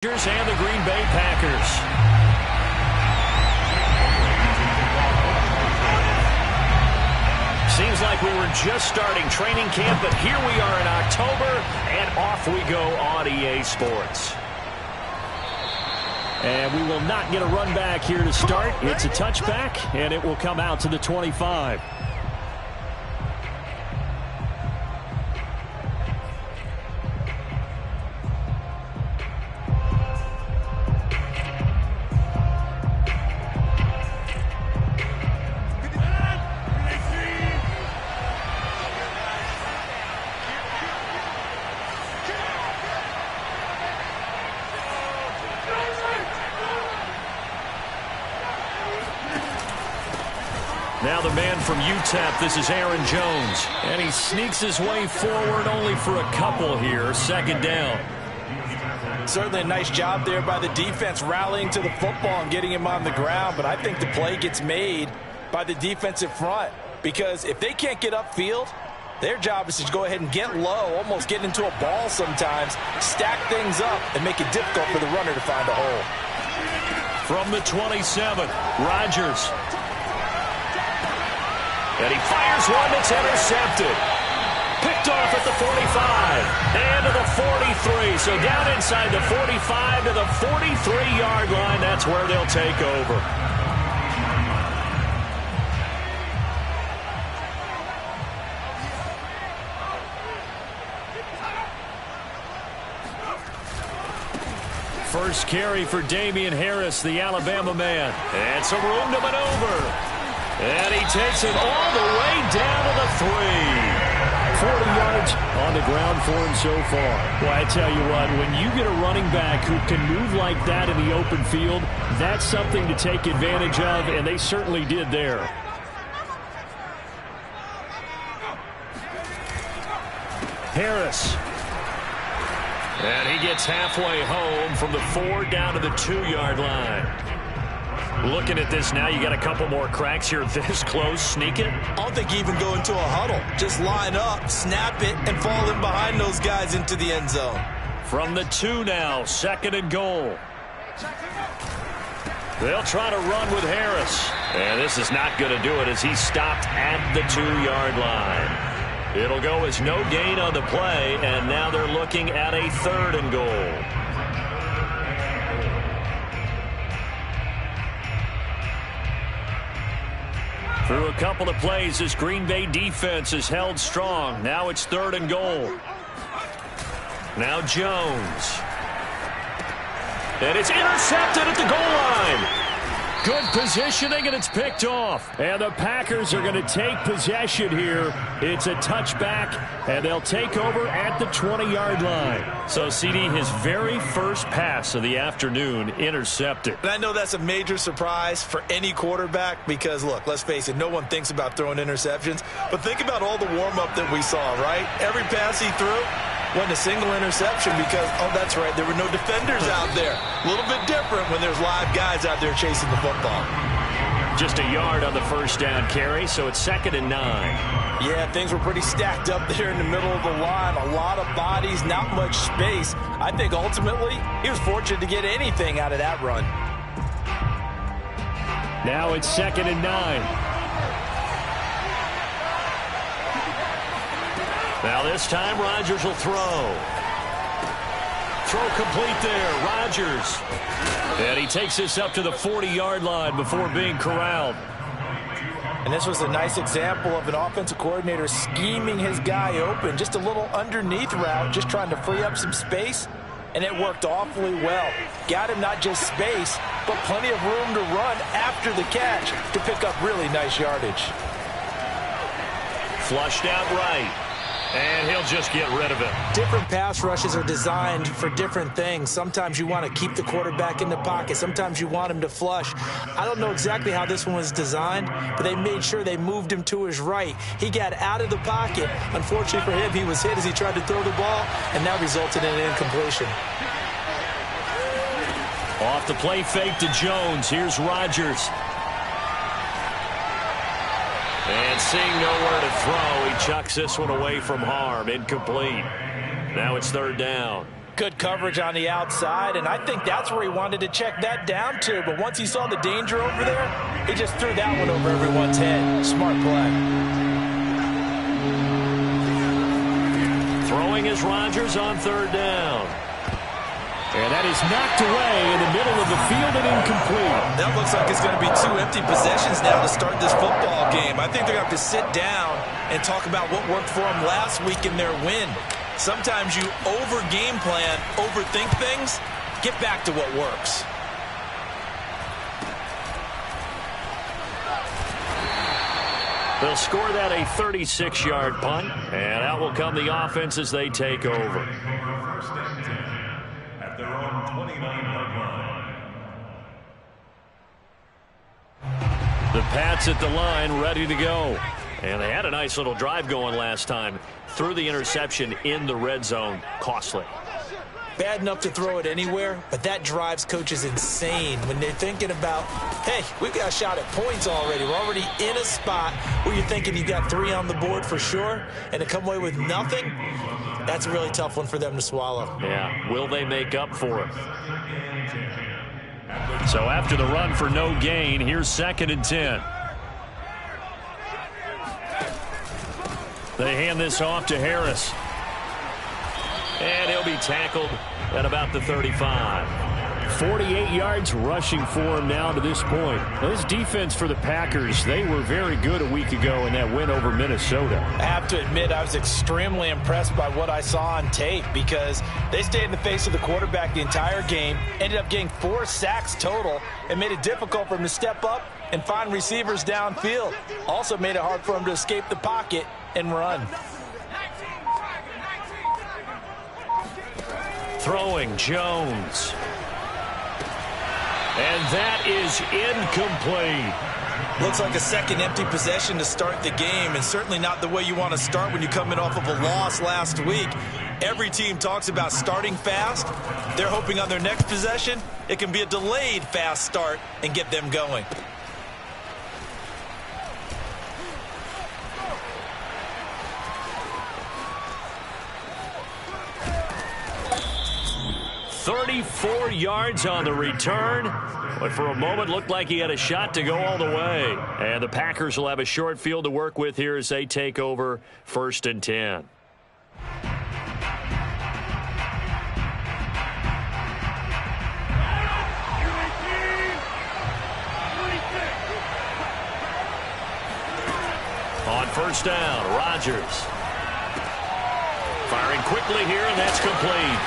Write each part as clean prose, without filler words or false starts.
And the Green Bay Packers. Seems like we were just starting training camp, but here we are in October, and off we go on EA Sports. And we will not get a run back here to start. It's a touchback, and it will come out to the 25. Now the man from UTEP, this is Aaron Jones. And he sneaks his way forward only for a couple here. Second down. Certainly a nice job there by the defense rallying to the football and getting him on the ground. But I think the play gets made by the defensive front. Because if they can't get upfield, their job is to go ahead and get low, almost get into a ball sometimes, stack things up, and make it difficult for the runner to find a hole. From the 27, Rodgers. And he fires one that's intercepted. Picked off at the 45 and to the 43. So down inside the 45 to the 43-yard line. That's where they'll take over. First carry for Damian Harris, the Alabama man. And some room to maneuver. And he takes it all the way down to the 3. 40 yards on the ground for him so far. Well, I tell you what, when you get a running back who can move like that in the open field, that's something to take advantage of, and they certainly did there. Harris. And he gets halfway home from the 4 down to the 2-yard line. Looking at this now, you got a couple more cracks here this close. Sneak it. I don't think you even go into a huddle. Just line up, snap it, and fall in behind those guys into the end zone. From the 2 now, second and goal. They'll try to run with Harris. And this is not going to do it as he's stopped at the 2-yard line. It'll go as no gain on the play, and now they're looking at a 3rd and goal. Through a couple of plays, this Green Bay defense is held strong. Now it's 3rd and goal. Now Jones. And it's intercepted at the goal line. Good positioning, and it's picked off. And the Packers are going to take possession here. It's a touchback, and they'll take over at the 20-yard line. So, CD, his very first pass of the afternoon intercepted. And I know that's a major surprise for any quarterback because, look, let's face it, no one thinks about throwing interceptions. But think about all the warm-up that we saw, right? Every pass he threw wasn't a single interception because, oh, that's right, there were no defenders out there. A little bit different when there's live guys out there chasing the football. Just a yard on the first down carry, so it's 2nd and 9. Yeah, things were pretty stacked up there in the middle of the line. A lot of bodies, not much space. I think ultimately he was fortunate to get anything out of that run. Now it's 2nd and 9. Now this time Rodgers will throw. Throw complete there. Rodgers. And he takes this up to the 40-yard line before being corralled. And this was a nice example of an offensive coordinator scheming his guy open. Just a little underneath route, just trying to free up some space. And it worked awfully well. Got him not just space, but plenty of room to run after the catch to pick up really nice yardage. Flushed out right. And he'll just get rid of it. Different pass rushes are designed for different things. Sometimes you want to keep the quarterback in the pocket. Sometimes you want him to flush. I don't know exactly how this one was designed, but they made sure they moved him to his right. He got out of the pocket. Unfortunately for him, he was hit as he tried to throw the ball, and that resulted in an incompletion. Off the play fake to Jones. Here's Rodgers. And seeing nowhere to throw, he chucks this one away from harm. Incomplete. Now it's 3rd down. good coverage on the outside, and I think that's where he wanted to check that down to. But once he saw the danger over there, he just threw that one over everyone's head. Smart play. Throwing is Rodgers on third down. And that is knocked away in the middle of the field and incomplete. That looks like it's going to be 2 empty possessions now to start this football game. I think they're going to have to sit down and talk about what worked for them last week in their win. Sometimes you over-game plan, overthink things. Get back to what works. They'll score that a 36-yard punt, and out will come the offense as they take over. At their own 29-yard line. The Pats at the line, ready to go. And they had a nice little drive going last time. Threw the interception in the red zone. Costly. Bad enough to throw it anywhere, but that drives coaches insane when they're thinking about, hey, we've got a shot at points already. We're already in a spot where you're thinking you got 3 on the board for sure, and to come away with nothing, that's a really tough one for them to swallow. Yeah, will they make up for it? So after the run for no gain, here's 2nd and 10. They hand this off to Harris. And he'll be tackled at about the 35. 48 yards rushing for him now to this point. Now, this defense for the Packers, they were very good a week ago in that win over Minnesota. I have to admit, I was extremely impressed by what I saw on tape because they stayed in the face of the quarterback the entire game, ended up getting 4 sacks total, and made it difficult for him to step up and find receivers downfield. Also made it hard for him to escape the pocket and run. Throwing Jones. And that is incomplete. Looks like a second empty possession to start the game, and certainly not the way you want to start when you're coming off of a loss last week. Every team talks about starting fast. They're hoping on their next possession, it can be a delayed fast start and get them going. "34 yards on the return, but for a moment looked like he had a shot to go all the way. And the Packers will have a short field to work with here as they take over 1st and 10. On 1st down, Rodgers. Firing quickly here, and that's complete.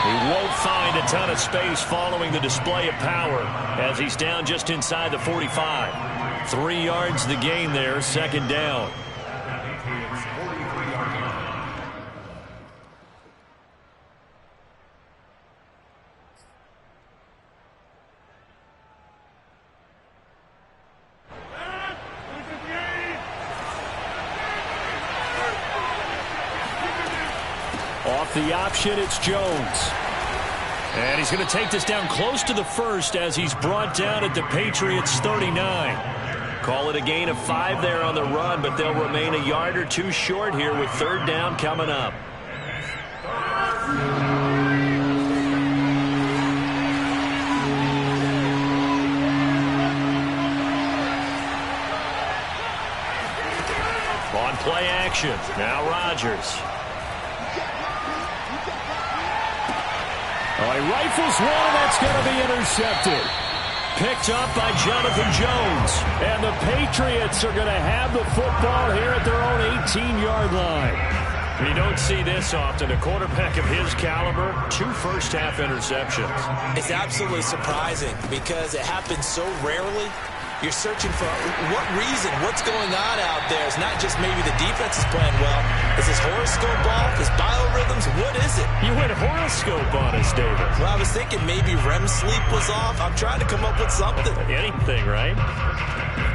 He won't find a ton of space following the display of power as he's down just inside the 45. 3 yards the gain there, 2nd down. Off the option, it's Jones. And he's going to take this down close to the 1st as he's brought down at the Patriots' 39. Call it a gain of 5 there on the run, but they'll remain a yard or 2 short here with 3rd down coming up. On play action, now Rodgers. Oh, he rifles one, that's going to be intercepted. Picked up by Jonathan Jones. And the Patriots are going to have the football here at their own 18-yard line. You don't see this often. A quarterback of his caliber, 2 first-half interceptions. It's absolutely surprising because it happens so rarely. You're searching for what reason, what's going on out there. It's not just maybe the defense is playing well. Is his horoscope off? His biorhythms? What is it? You went horoscope on us, David. Well, I was thinking maybe REM sleep was off. I'm trying to come up with something. Anything, right?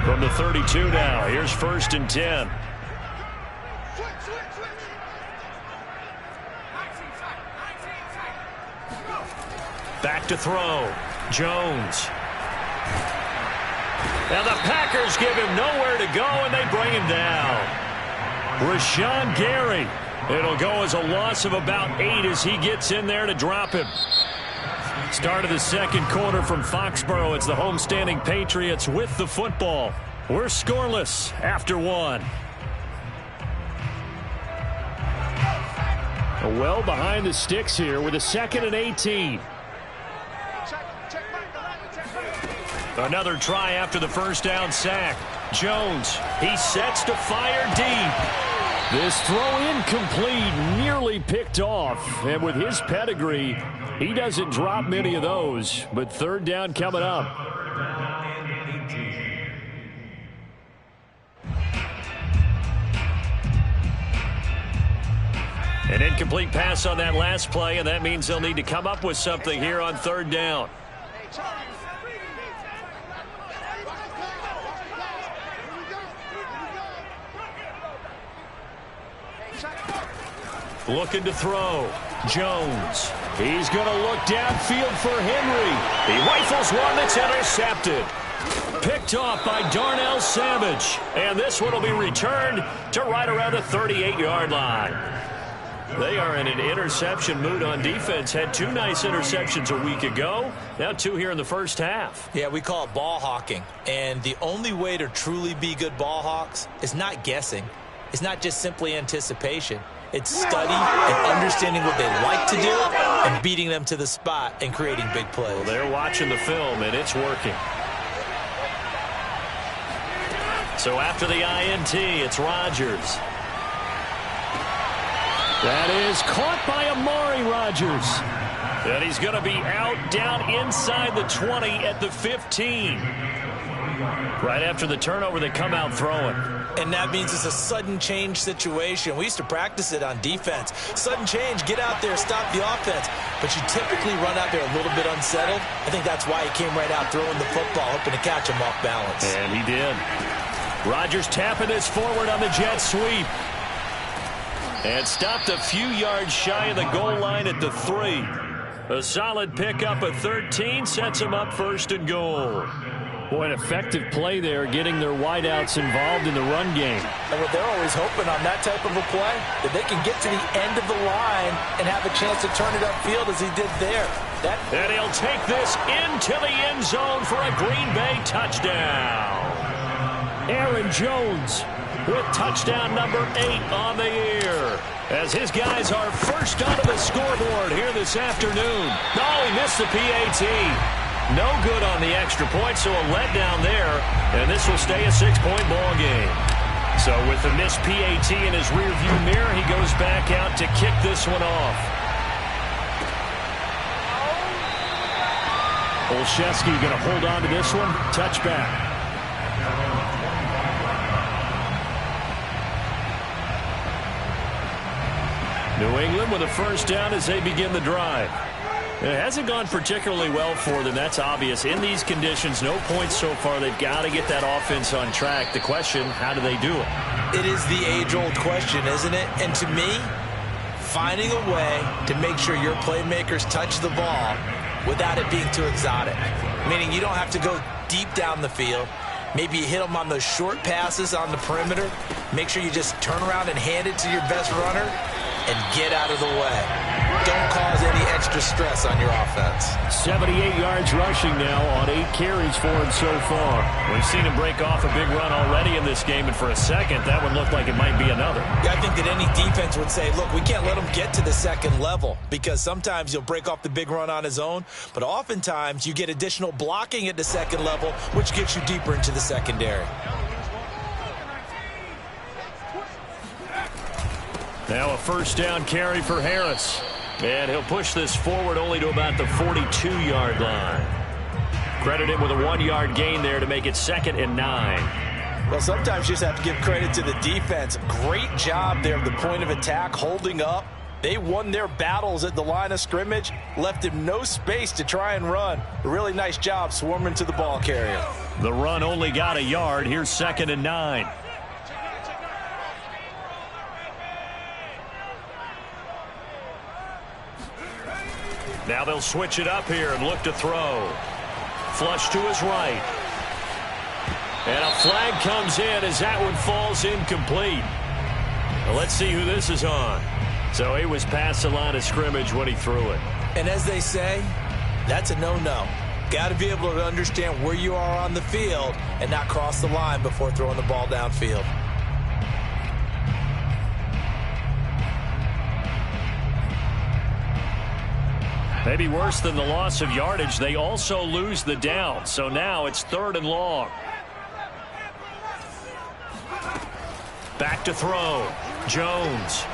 From the 32 now, here's 1st and 10. Back to throw. Jones. Now the Packers give him nowhere to go, and they bring him down. Rashawn Gary It'll go as a loss of about 8 as he gets in there to drop him. Start of the second quarter from Foxborough. It's the homestanding Patriots with the football. We're scoreless after 1. Well behind the sticks here with a 2nd and 18. Another try after the first down sack. Jones, he sets to fire deep. This throw incomplete, nearly picked off. And with his pedigree, he doesn't drop many of those. But 3rd down coming up. An incomplete pass on that last play, and that means they'll need to come up with something here on 3rd down. Looking to throw. Jones. He's going to look downfield for Henry. He rifles one that's intercepted. Picked off by Darnell Savage. And this one will be returned to right around the 38-yard line. They are in an interception mood on defense. Had 2 nice interceptions a week ago. Now 2 here in the first half. Yeah, we call it ball hawking. And the only way to truly be good ball hawks is not guessing. It's not just simply anticipation. It's study and understanding what they like to do and beating them to the spot and creating big plays. Well, they're watching the film, and it's working. So after the INT, it's Rodgers. That is caught by Amari Rodgers. And he's going to be out down inside the 20 at the 15. Right after the turnover, they come out throwing. And that means it's a sudden change situation. We used to practice it on defense. Sudden change, get out there, stop the offense. But you typically run out there a little bit unsettled. I think that's why he came right out throwing the football, hoping to catch him off balance. And he did. Rodgers tapping this forward on the jet sweep. And stopped a few yards shy of the goal line at the 3. A solid pickup at 13 sets him up 1st and goal. Boy, an effective play there, getting their wideouts involved in the run game. And what they're always hoping on that type of a play, that they can get to the end of the line and have a chance to turn it upfield as he did there. And he'll take this into the end zone for a Green Bay touchdown. Aaron Jones with touchdown number 8 on the year, as his guys are first onto the scoreboard here this afternoon. Oh, he missed the PAT. No good on the extra point, so a letdown there, and this will stay a 6-point ball game. So with the missed PAT in his rearview mirror, he goes back out to kick this one off. Olszewski going to hold on to this one. Touchback. New England with a first down as they begin the drive. It hasn't gone particularly well for them. That's obvious. In these conditions, no points so far. They've got to get that offense on track. The question, how do they do it? It is the age-old question, isn't it? And to me, finding a way to make sure your playmakers touch the ball without it being too exotic. Meaning you don't have to go deep down the field. Maybe you hit them on those short passes on the perimeter. Make sure you just turn around and hand it to your best runner and get out of the way. Don't cause any extra stress on your offense. 78 yards rushing now on 8 carries for him so far. We've seen him break off a big run already in this game, and for a second, that one looked like it might be another. Yeah, I think that any defense would say, look, we can't let him get to the second level, because sometimes he'll break off the big run on his own, but oftentimes you get additional blocking at the second level, which gets you deeper into the secondary. Now a first down carry for Harris. And he'll push this forward only to about the 42-yard line. Credit him with a 1-yard gain there to make it 2nd and 9. Well, sometimes you just have to give credit to the defense. Great job there at the point of attack, holding up. They won their battles at the line of scrimmage, left him no space to try and run. A really nice job swarming to the ball carrier. The run only got a yard. Here's 2nd and 9. Now they'll switch it up here and look to throw. Flush to his right. And a flag comes in as that one falls incomplete. Well, let's see who this is on. So he was past the line of scrimmage when he threw it. And as they say, that's a no-no. Got to be able to understand where you are on the field and not cross the line before throwing the ball downfield. Maybe worse than the loss of yardage, they also lose the down. So now it's 3rd and long. Back to throw. Jones.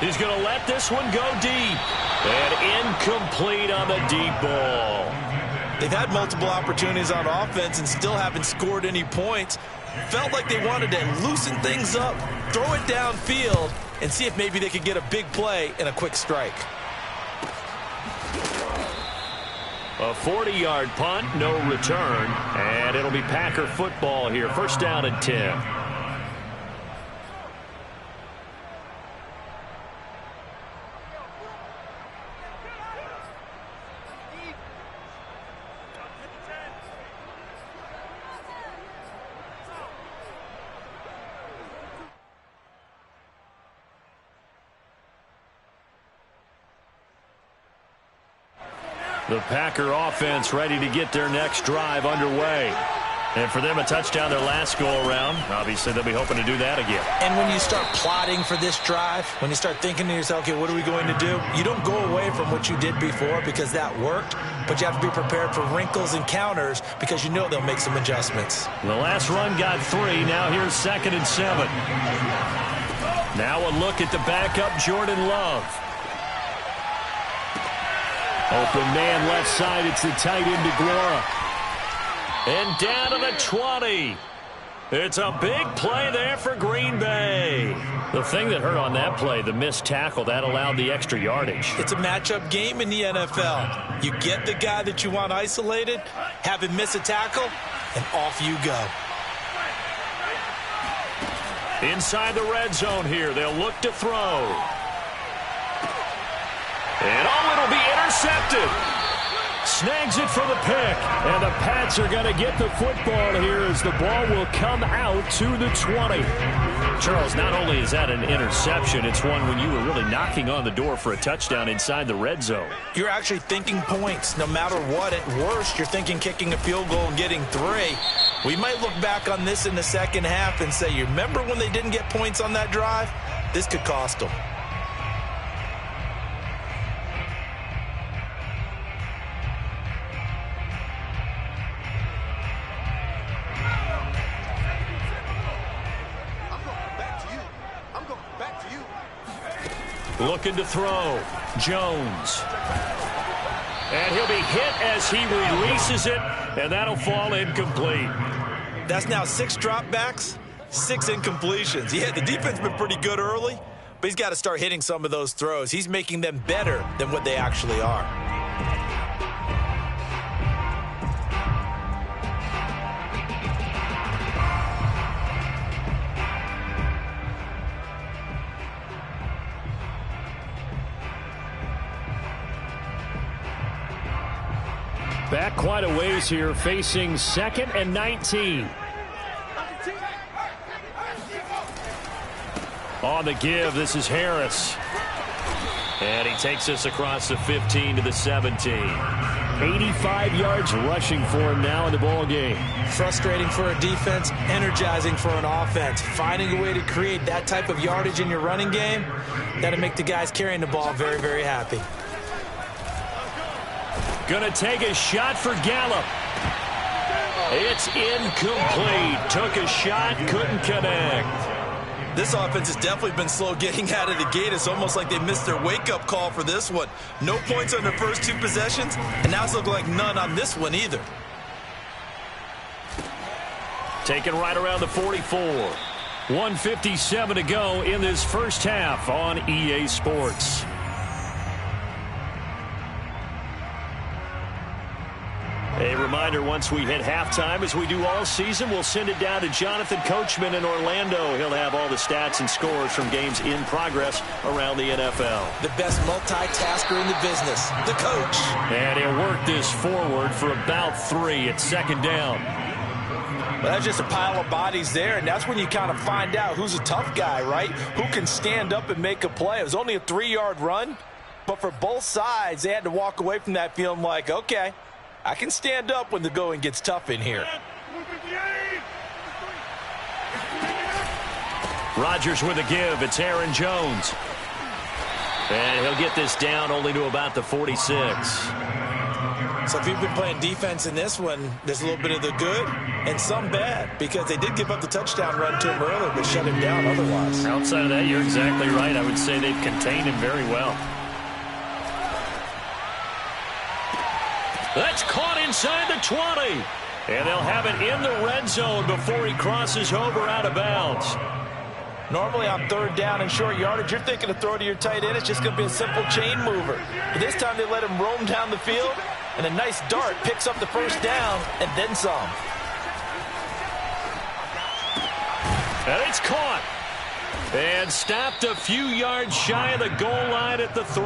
He's going to let this one go deep. And incomplete on the deep ball. They've had multiple opportunities on offense and still haven't scored any points. Felt like they wanted to loosen things up, throw it downfield, and see if maybe they could get a big play and a quick strike. A 40-yard punt, no return, and it'll be Packer football here. 1st down and 10. The Packer offense ready to get their next drive underway. And for them, a touchdown their last go-around. Obviously, they'll be hoping to do that again. And when you start plotting for this drive, when you start thinking to yourself, okay, what are we going to do? You don't go away from what you did before because that worked, but you have to be prepared for wrinkles and counters because you know they'll make some adjustments. The last run got 3. Now here's 2nd and 7. Now a look at the backup, Jordan Love. Open man left side. It's the tight end, DeGuara. And down to the 20. It's a big play there for Green Bay. The thing that hurt on that play, the missed tackle, that allowed the extra yardage. It's a matchup game in the NFL. You get the guy that you want isolated, have him miss a tackle, and off you go. Inside the red zone here. They'll look to throw. And it'll be intercepted. Snags it for the pick. And the Pats are going to get the football here as the ball will come out to the 20. Charles, not only is that an interception, it's one when you were really knocking on the door for a touchdown inside the red zone. You're actually thinking points no matter what. At worst, you're thinking kicking a field goal and getting 3. We might look back on this in the second half and say, you remember when they didn't get points on that drive? This could cost them. Looking to throw. Jones. And he'll be hit as he releases it, and that'll fall incomplete. That's now 6 dropbacks, 6 incompletions. Yeah, the defense has been pretty good early, but he's got to start hitting some of those throws. He's making them better than what they actually are. Back quite a ways here, facing 2nd and 19. On the give, this is Harris. And he takes us across the 15 to the 17. 85 yards rushing for him now in the ball game. Frustrating for a defense, energizing for an offense. Finding a way to create that type of yardage in your running game, that'll make the guys carrying the ball very, very happy. Gonna take a shot for Gallup. It's incomplete. Took a shot, couldn't connect. This offense has definitely been slow getting out of the gate. It's almost like they missed their wake-up call for this one. No points on their first 2 possessions, and now it's looking like none on this one either. Taken right around the 44. 1:57 to go in this first half on EA Sports. A reminder, once we hit halftime, as we do all season, we'll send it down to Jonathan Coachman in Orlando. He'll have all the stats and scores from games in progress around the NFL. The best multitasker in the business, the coach. And he'll work this forward for about 3 at 2nd down. Well, that's just a pile of bodies there, and that's when you kind of find out who's a tough guy, right? Who can stand up and make a play. It was only a 3-yard run, but for both sides, they had to walk away from that feeling like, okay, I can stand up when the going gets tough in here. Rodgers with a give. It's Aaron Jones. And he'll get this down only to about the 46. So if you've been playing defense in this one, there's a little bit of the good and some bad, because they did give up the touchdown run to him earlier, but shut him down otherwise. Outside of that, you're exactly right. I would say they've contained him very well. That's caught inside the 20. And they'll have it in the red zone before he crosses over out of bounds. Normally on 3rd down and short yardage, you're thinking to throw to your tight end. It's just going to be a simple chain mover. But this time they let him roam down the field, and a nice dart picks up the first down and then some. And it's caught. And stopped a few yards shy of the goal line at the 3.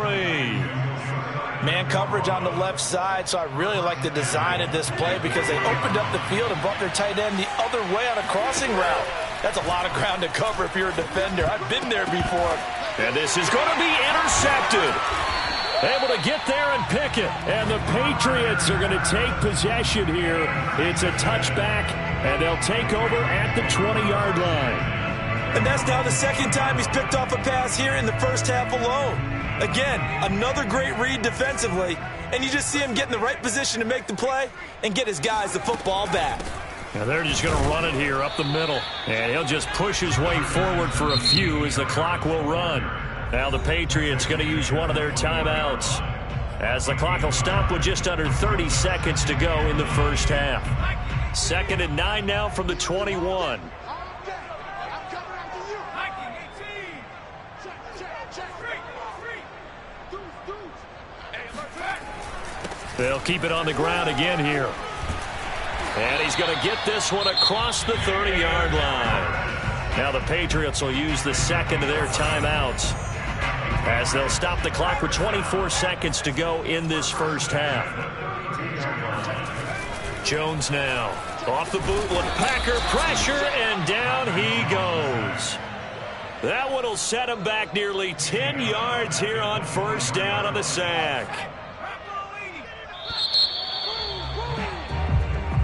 Man coverage on the left side, so I really like the design of this play because they opened up the field and brought their tight end the other way on a crossing route. That's a lot of ground to cover if you're a defender. I've been there before. And this is going to be intercepted. Able to get there and pick it. And the Patriots are going to take possession here. It's a touchback, and they'll take over at the 20-yard line. And that's now the second time he's picked off a pass here in the first half alone. Again, another great read defensively, and you just see him get in the right position to make the play and get his guys the football back. Now they're just going to run it here up the middle, and he'll just push his way forward for a few as the clock will run. Now the Patriots going to use one of their timeouts as the clock will stop with just under 30 seconds to go in the first half. 2nd and 9 now from the 21. They'll keep it on the ground again here. And he's going to get this one across the 30-yard line. Now the Patriots will use the second of their timeouts as they'll stop the clock with 24 seconds to go in this first half. Jones now off the bootleg. Packer pressure, and down he goes. That one will set him back nearly 10 yards here on first down on the sack.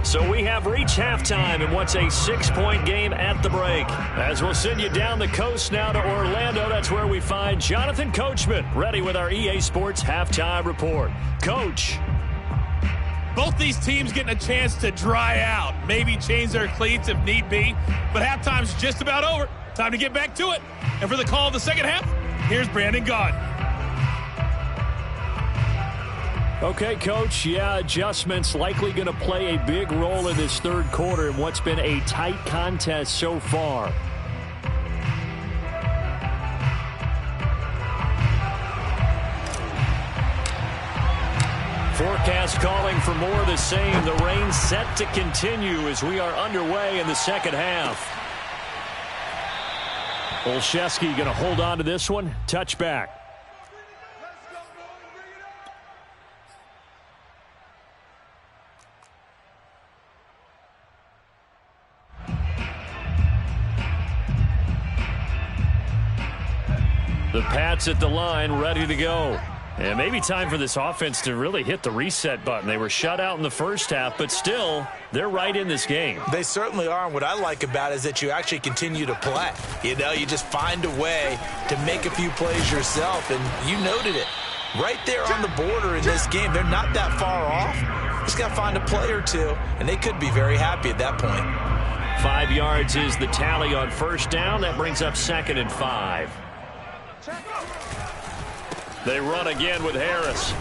So we have reached halftime in what's a 6-point game at the break. As we'll send you down the coast now to Orlando, that's where we find Jonathan Coachman ready with our EA Sports Halftime Report. Coach. Both these teams getting a chance to dry out, maybe change their cleats if need be, but halftime's just about over. Time to get back to it. And for the call of the second half, here's Brandon Gaudin. Okay, Coach, yeah, adjustments likely going to play a big role in this third quarter in what's been a tight contest so far. Forecast calling for more of the same. The rain set to continue as we are underway in the second half. Olszewski going to hold on to this one. Touchback. The Pats at the line, ready to go. And maybe time for this offense to really hit the reset button. They were shut out in the first half, but still, they're right in this game. They certainly are, and what I like about it is that you actually continue to play. You know, you just find a way to make a few plays yourself, and you noted it. Right there on the border in this game, they're not that far off. Just got to find a play or two, and they could be very happy at that point. 5 yards is the tally on first down. That brings up 2nd and 5. They run again with Harris.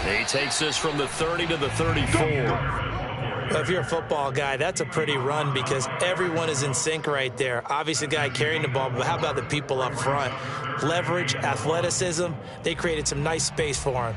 He takes this from the 30 to the 34. Well, if you're a football guy, that's a pretty run because everyone is in sync right there. Obviously, the guy carrying the ball, but how about the people up front? Leverage, athleticism, they created some nice space for him.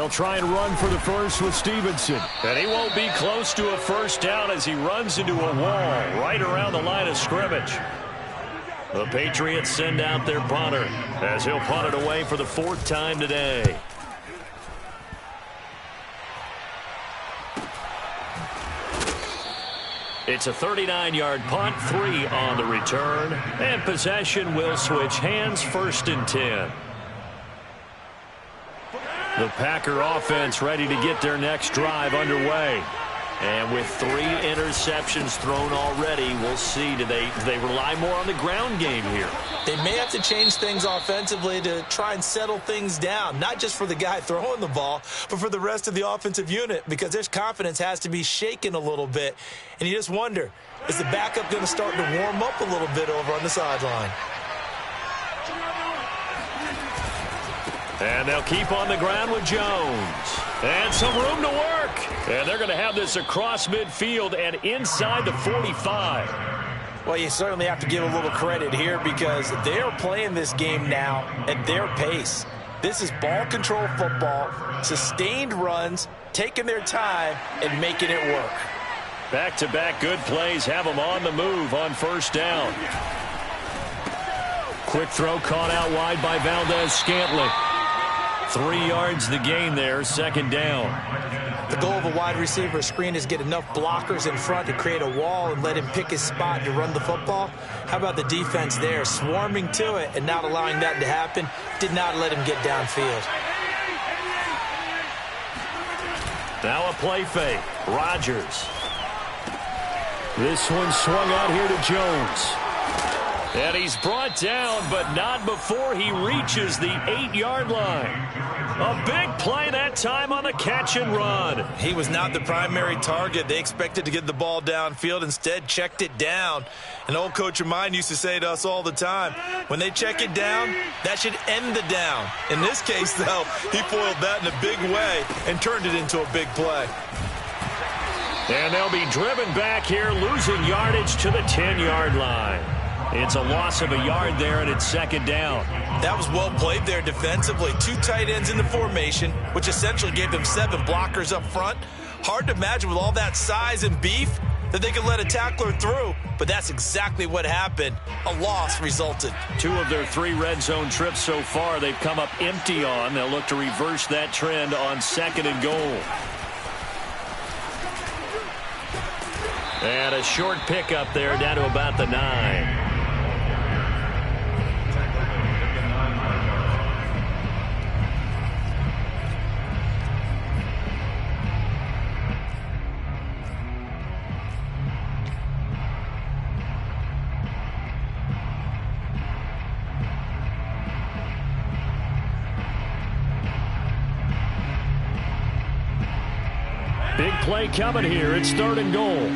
They'll try and run for the first with Stevenson. And he won't be close to a first down as he runs into a wall right around the line of scrimmage. The Patriots send out their punter as he'll punt it away for the 4th time today. It's a 39-yard punt, 3 on the return, and possession will switch hands, 1st and 10. The Packer offense ready to get their next drive underway. And with 3 interceptions thrown already, we'll see. Do they rely more on the ground game here? They may have to change things offensively to try and settle things down, not just for the guy throwing the ball, but for the rest of the offensive unit, because their confidence has to be shaken a little bit. And you just wonder, is the backup going to start to warm up a little bit over on the sideline? And they'll keep on the ground with Jones. And some room to work. And they're going to have this across midfield and inside the 45. Well, you certainly have to give a little credit here because they're playing this game now at their pace. This is ball control football, sustained runs, taking their time, and making it work. Back-to-back good plays have them on the move on 1st down. Quick throw caught out wide by Valdez-Scantling. 3 yards the gain there, 2nd down. The goal of a wide receiver screen is get enough blockers in front to create a wall and let him pick his spot to run the football. How about the defense there, swarming to it and not allowing that to happen? Did not let him get downfield. Now a play fake. Rodgers. This one swung out here to Jones. And he's brought down, but not before he reaches the 8-yard line. A big play that time on the catch and run. He was not the primary target. They expected to get the ball downfield, instead checked it down. An old coach of mine used to say to us all the time, when they check it down, that should end the down. In this case, though, he foiled that in a big way and turned it into a big play. And they'll be driven back here, losing yardage to the 10-yard line. It's a loss of a yard there, and it's 2nd down. That was well played there defensively. 2 tight ends in the formation, which essentially gave them 7 blockers up front. Hard to imagine with all that size and beef that they could let a tackler through, but that's exactly what happened. A loss resulted. 2 of their 3 red zone trips so far they've come up empty on. They'll look to reverse that trend on 2nd and goal. And a short pickup there down to about the 9. Big play coming here. It's 3rd and goal.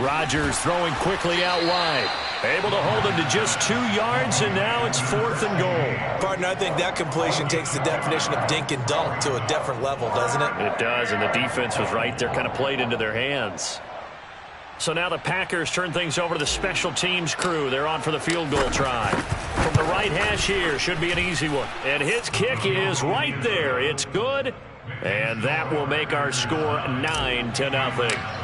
Rodgers throwing quickly out wide. Able to hold him to just 2 yards, and now it's 4th and goal. Partner, I think that completion takes the definition of dink and dunk to a different level, doesn't it? It does, and the defense was right there, kind of played into their hands. So now the Packers turn things over to the special teams crew. They're on for the field goal try. From the right hash here, should be an easy one. And his kick is right there. It's good, and that will make our score 9-0.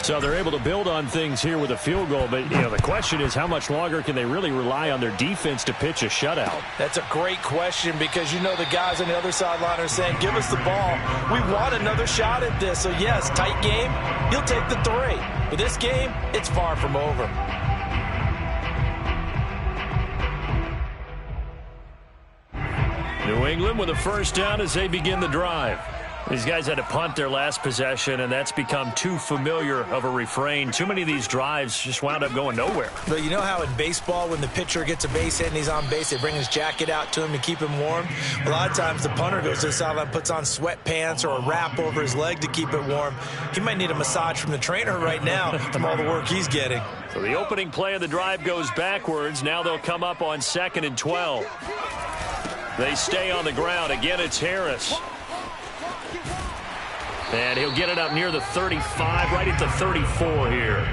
So they're able to build on things here with a field goal, but the question is how much longer can they really rely on their defense to pitch a shutout? That's a great question because the guys on the other sideline are saying, give us the ball. We want another shot at this. So, yes, tight game, you'll take the 3. But this game, it's far from over. New England with a 1st down as they begin the drive. These guys had to punt their last possession, and that's become too familiar of a refrain. Too many of these drives just wound up going nowhere. But you know how in baseball, when the pitcher gets a base hit and he's on base, they bring his jacket out to him to keep him warm? A lot of times the punter goes to the sideline, puts on sweatpants or a wrap over his leg to keep it warm. He might need a massage from the trainer right now from all the work he's getting. So the opening play of the drive goes backwards. Now they'll come up on 2nd and 12. They stay on the ground. Again, it's Harris. And he'll get it up near the 35, right at the 34 here.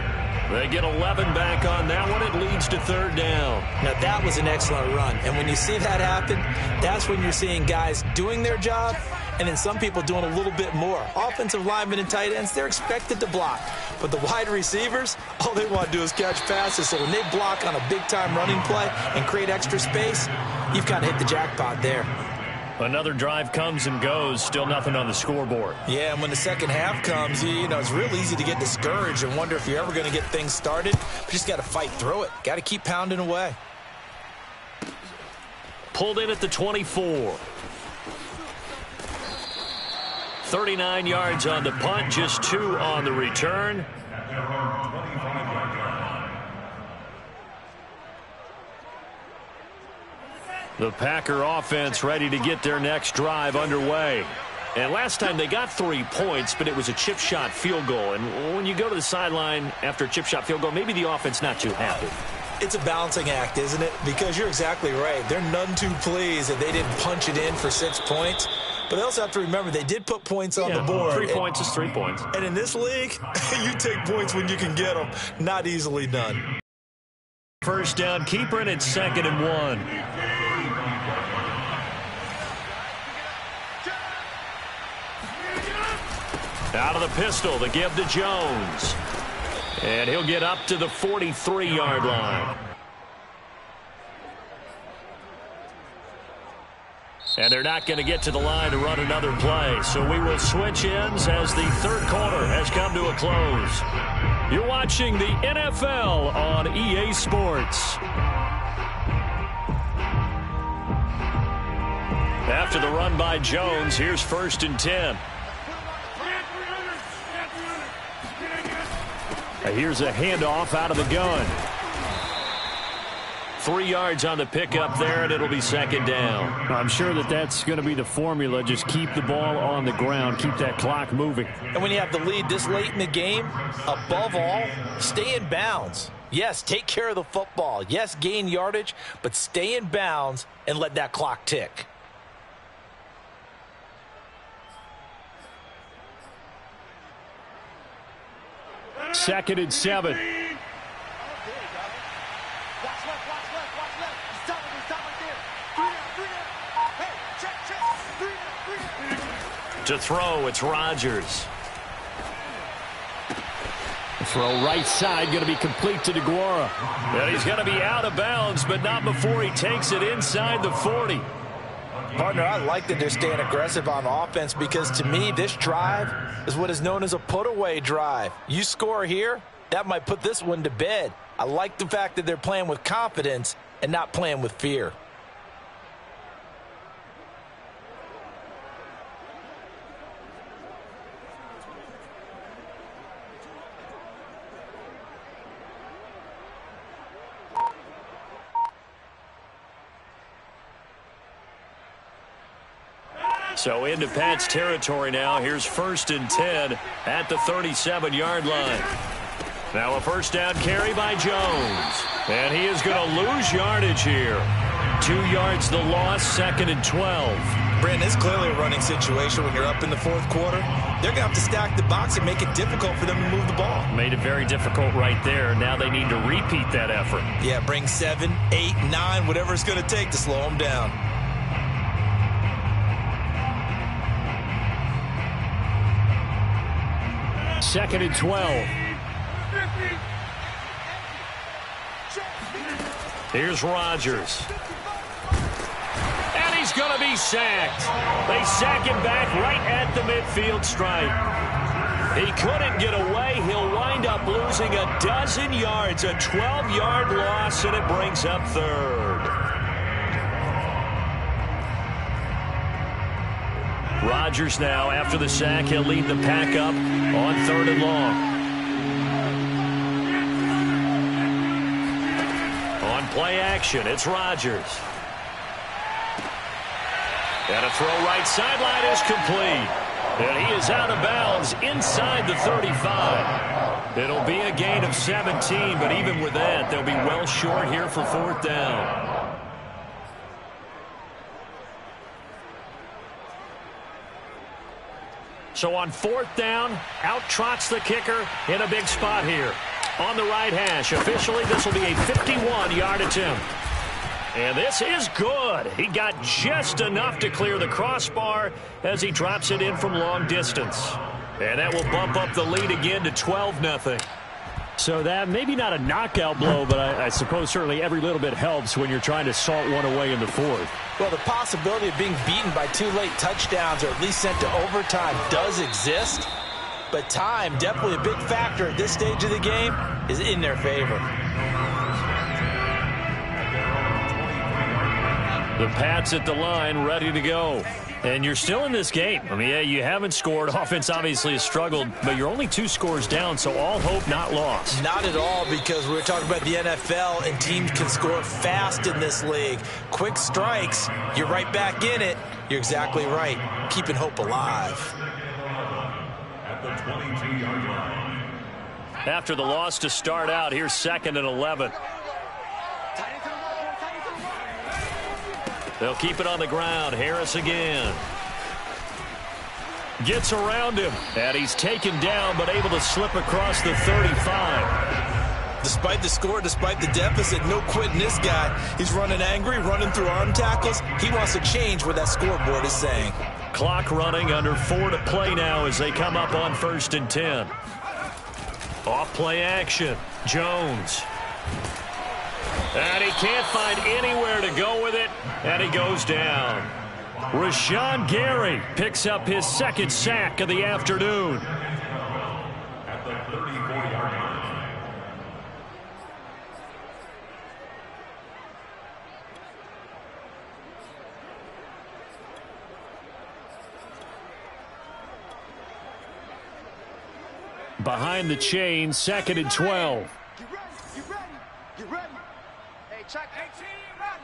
They get 11 back on that one. It leads to third down. Now, that was an excellent run. And when you see that happen, that's when you're seeing guys doing their job and then some people doing a little bit more. Offensive linemen and tight ends, they're expected to block. But the wide receivers, all they want to do is catch passes. So when they block on a big-time running play and create extra space, you've kind of hit the jackpot there. Another drive comes and goes, still nothing on the scoreboard. Yeah, and when the second half comes, you know, it's real easy to get discouraged and wonder if you're ever going to get things started. But you just got to fight through it. Got to keep pounding away. Pulled in at the 24. 39 yards on the punt, just 2 on the return. The Packer offense ready to get their next drive underway. And last time they got 3 points, but it was a chip shot field goal. And when you go to the sideline after a chip shot field goal, maybe the offense not too happy. It's a balancing act, isn't it? Because you're exactly right. They're none too pleased that they didn't punch it in for 6 points. But they also have to remember they did put points on the board. 3 points is 3 points. And in this league, you take points when you can get them. Not easily done. First down, keeper, and it's 2nd and 1. Out of the pistol, the give to Jones. And he'll get up to the 43-yard line. And they're not going to get to the line to run another play. So we will switch ends as the third quarter has come to a close. You're watching the NFL on EA Sports. After the run by Jones, here's 1st and 10. Here's a handoff out of the gun. 3 yards on the pickup there, and it'll be 2nd down. I'm sure that's going to be the formula. Just keep the ball on the ground. Keep that clock moving. And when you have the lead this late in the game, above all, stay in bounds. Yes, take care of the football. Yes, gain yardage, but stay in bounds and let that clock tick. Second and 7. To throw, it's Rodgers. Throw right side, going to be complete to DeGuara. And he's going to be out of bounds, but not before he takes it inside the 40. Partner, I like that they're staying aggressive on offense because, to me, this drive is what is known as a put-away drive. You score here, that might put this one to bed. I like the fact that they're playing with confidence and not playing with fear. So into Pat's territory now. Here's 1st and 10 at the 37-yard line. Now a first down carry by Jones. And he is going to lose yardage here. 2 yards the loss, 2nd and 12. Brandon, it's clearly a running situation when you're up in the 4th quarter. They're going to have to stack the box and make it difficult for them to move the ball. Made it very difficult right there. Now they need to repeat that effort. Yeah, bring 7, 8, 9, whatever it's going to take to slow them down. Second and 12. Here's Rodgers. And he's going to be sacked. They sack him back right at the midfield stripe. He couldn't get away. He'll wind up losing a dozen yards, a 12-yard loss, and it brings up 3rd. Rodgers now, after the sack, he'll lead the pack up on 3rd and long. On play action, it's Rodgers. And a throw right sideline is complete. And he is out of bounds inside the 35. It'll be a gain of 17, but even with that, they'll be well short here for 4th down. So on 4th down, out trots the kicker in a big spot here. on the right hash. Officially, this will be a 51-yard attempt. And this is good. He got just enough to clear the crossbar as he drops it in from long distance. And that will bump up the lead again to 12-0. So that maybe not a knockout blow, but I suppose certainly every little bit helps when you're trying to salt one away in the fourth. Well, the possibility of being beaten by 2 late touchdowns or at least sent to overtime does exist. But time, definitely a big factor at this stage of the game, is in their favor. The Pats at the line, ready to go. And you're still in this game. I mean, yeah, you haven't scored. Offense obviously has struggled, but you're only 2 scores down, so all hope not lost. Not at all, because we're talking about the NFL, and teams can score fast in this league. Quick strikes, you're right back in it. You're exactly right. Keeping hope alive. At the 22-yard line. After the loss to start out, here's 2nd and 11. They'll keep it on the ground. Harris again. Gets around him. And he's taken down, but able to slip across the 35. Despite the score, despite the deficit, no quitting this guy. He's running angry, running through arm tackles. He wants to change what that scoreboard is saying. Clock running, under 4 to play now as they come up on 1st and 10. Off play action. Jones. And he can't find anywhere to go with it, and he goes down. Rashawn Gary picks up his 2nd sack of the afternoon. At the 34-yard line. Behind the chain, 2nd and 12. You ready? Hey, check. 18 ready.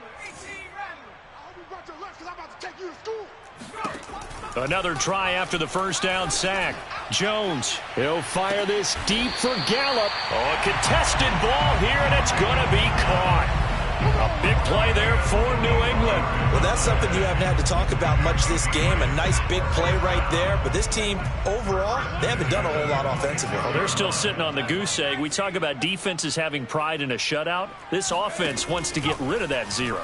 I'll be back to your left because I'm about to take you to school. Another try after the first down sack. Jones, he'll fire this deep for Gallup. Oh, a contested ball here, and it's going to be caught. A big play there for New England. Well, that's something you haven't had to talk about much this game. A nice big play right there. But this team, overall, they haven't done a whole lot offensively. Well, they're still sitting on the goose egg. We talk about defenses having pride in a shutout. This offense wants to get rid of that 0.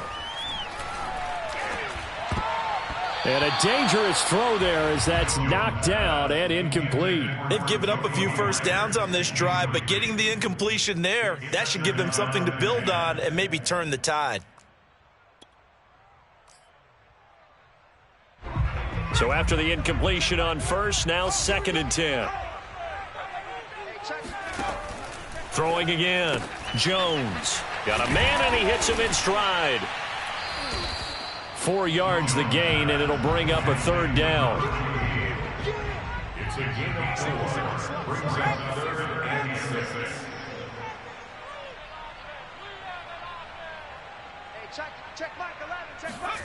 And a dangerous throw there as that's knocked down and incomplete. They've given up a few first downs on this drive, but getting the incompletion there, that should give them something to build on and maybe turn the tide. So after the incompletion on first, now 2nd and 10. Throwing again. Jones. Got a man, and he hits him in stride. 4 yards the gain, and it'll bring up a 3rd down. It's a gain of 4. Brings up 3rd and 6. Hey, check Mike 11. Check Mike.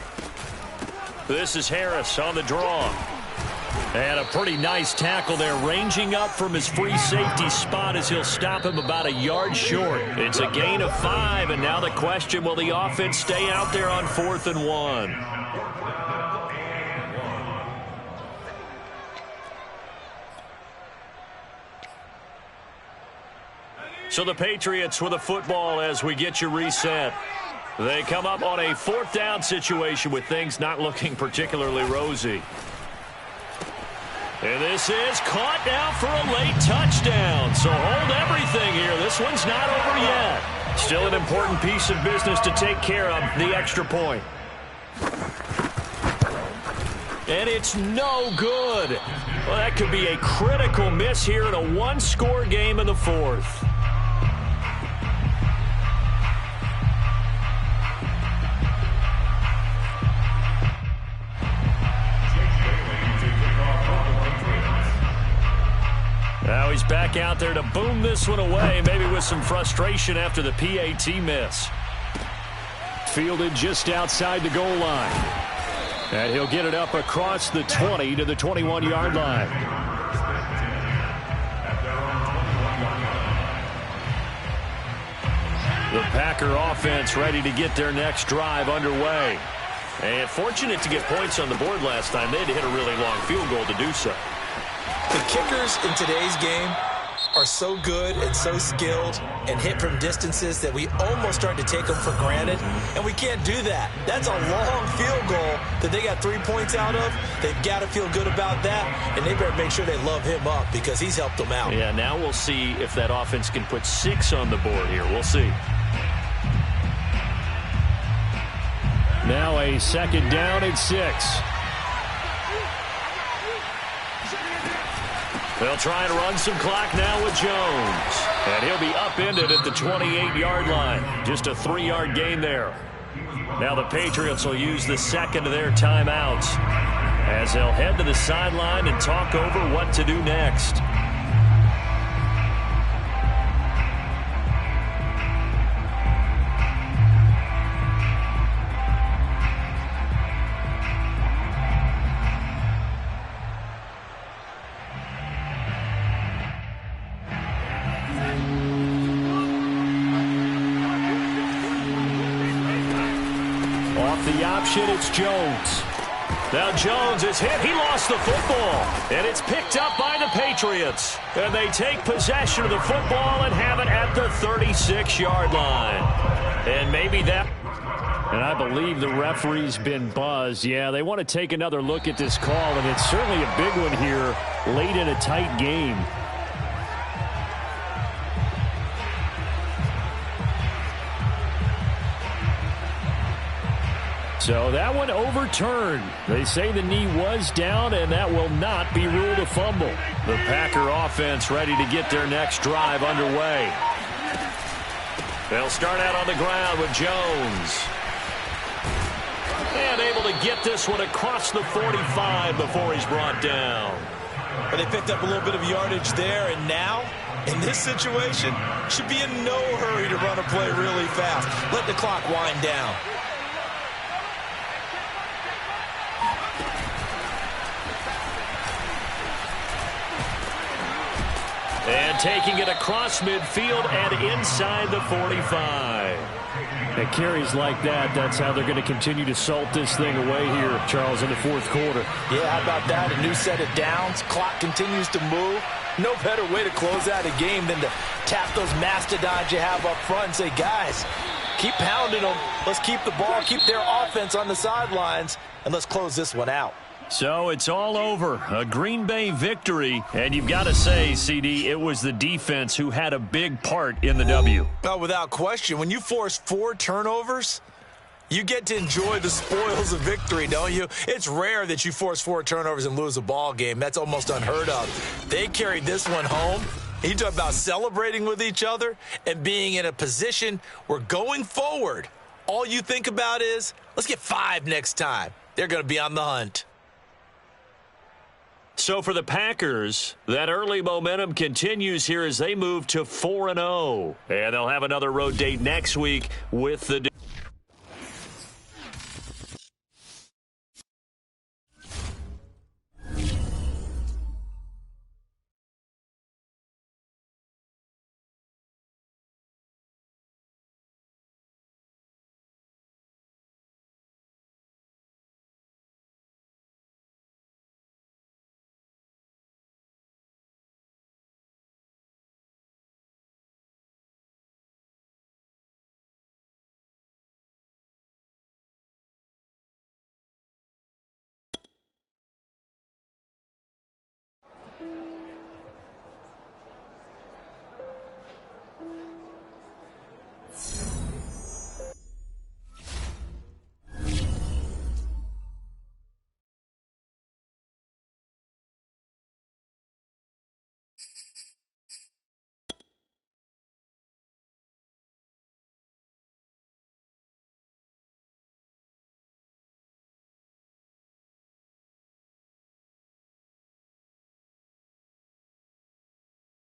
This is Harris on the draw. And a pretty nice tackle there, ranging up from his free safety spot as he'll stop him about a yard short. It's a gain of 5, and now the question, will the offense stay out there on 4th and 1? So the Patriots with a football as we get you reset. They come up on a 4th down situation with things not looking particularly rosy. And this is caught now for a late touchdown. So hold everything here. This one's not over yet. Still an important piece of business to take care of, the extra point. And it's no good. Well, that could be a critical miss here in a 1-score game in the 4th. Now he's back out there to boom this one away, maybe with some frustration after the PAT miss. Fielded just outside the goal line. And he'll get it up across the 20 to the 21-yard line. The Packer offense ready to get their next drive underway. And fortunate to get points on the board last time. They had to hit a really long field goal to do so. The kickers in today's game, are so good and so skilled and hit from distances that we almost start to take them for granted, and we can't do that. That's a long field goal that they got 3 points out of. They've got to feel good about that, and they better make sure they love him up because he's helped them out. Yeah, now we'll see if that offense can put 6 on the board here. We'll see. Now a second down and 6. They'll try and run some clock now with Jones. And he'll be upended at the 28-yard line. Just a 3-yard gain there. Now the Patriots will use the second of their timeouts as they'll head to the sideline and talk over what to do next. The option, it's Jones. Now Jones is hit. He lost the football. And it's picked up by the Patriots. And they take possession of the football and have it at the 36-yard line. And maybe that... And I believe the referee's been buzzed. Yeah, they want to take another look at this call, and it's certainly a big one here late in a tight game. So that one overturned. They say the knee was down, and that will not be ruled a fumble. The Packer offense ready to get their next drive underway. They'll start out on the ground with Jones. And able to get this one across the 45 before he's brought down. But they picked up a little bit of yardage there, and now, in this situation, should be in no hurry to run a play really fast. Let the clock wind down. And taking it across midfield and inside the 45. At carries like that, that's how they're going to continue to salt this thing away here, Charles, in the fourth quarter. Yeah, how about that? A new set of downs. Clock continues to move. No better way to close out a game than to tap those mastodons you have up front and say, guys, keep pounding them. Let's keep the ball, keep their offense on the sidelines, and let's close this one out. So it's all over. A Green Bay victory. And you've got to say, CD, it was the defense who had a big part in the W. Oh, without question. When you force 4 turnovers, you get to enjoy the spoils of victory, don't you? It's rare that you force 4 turnovers and lose a ball game. That's almost unheard of. They carried this one home. You talk about celebrating with each other and being in a position where going forward, all you think about is, let's get 5 next time. They're going to be on the hunt. So for the Packers, that early momentum continues here as they move to 4-0. And they'll have another road date next week with the